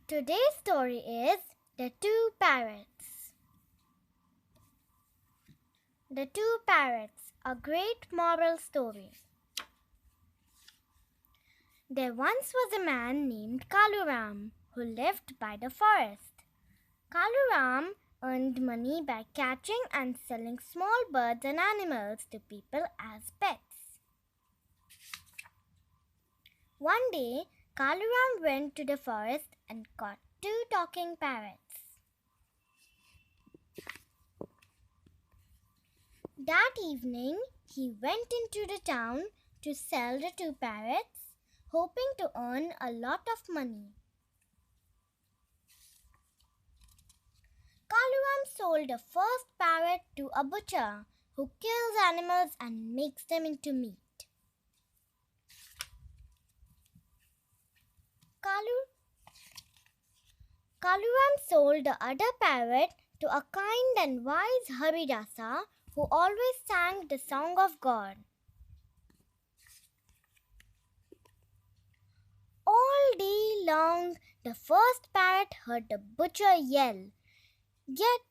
Today's story is The Two Parrots. The Two Parrots, a great moral story. There once was a man named Kaluram who lived by the forest. Kaluram earned money by catching and selling small birds and animals to people as pets. One day, Kaluram went to the forest and caught two talking parrots. That evening, he went into the town to sell the two parrots, hoping to earn a lot of money. Kaluram sold the first parrot to a butcher who kills animals and makes them into meat. Kaluram sold the other parrot to a kind and wise Haridasa who always sang the song of God. All day long, the first parrot heard the butcher yell, Get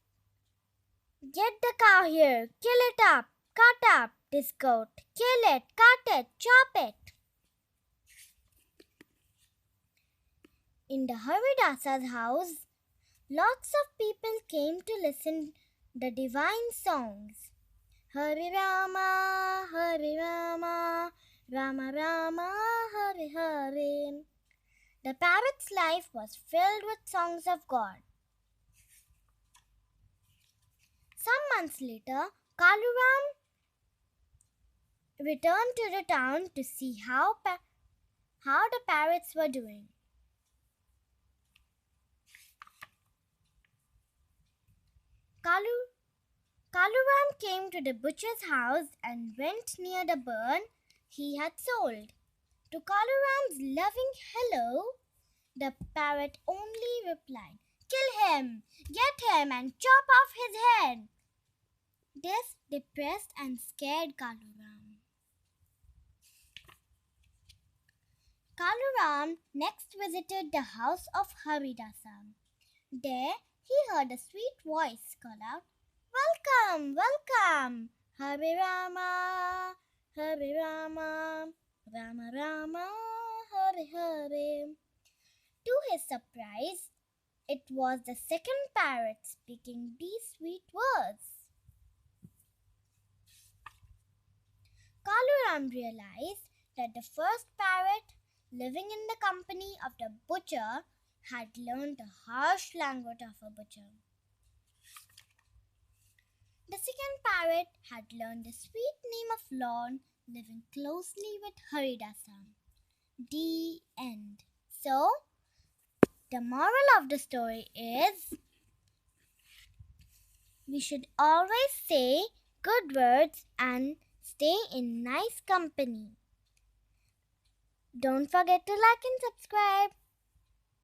the cow here, kill it up, cut up this goat, kill it, cut it, chop it. In the Haridasa's house, lots of people came to listen the divine songs. Hari Rama, Rama Rama, Hari Hari. The parrot's life was filled with songs of God. Some months later, Kaluram returned to the town to see how the parrots were doing. Kaluram came to the butcher's house and went near the bird he had sold. To Kaluram's loving hello, the parrot only replied, Kill him, get him and chop off his head. This depressed and scared Kaluram. Kaluram next visited the house of Haridasa. There he heard a sweet voice call out, Welcome, welcome, Hari Rama, Rama Rama, Hari Hari. To his surprise, it was the second parrot speaking these sweet words. Kaluram realized that the first parrot, living in the company of the butcher, had learned the harsh language of a butcher. The second parrot had learned the sweet name of Lord, living closely with Haridasa. The end. So, the moral of the story is we should always say good words and stay in nice company. Don't forget to like and subscribe.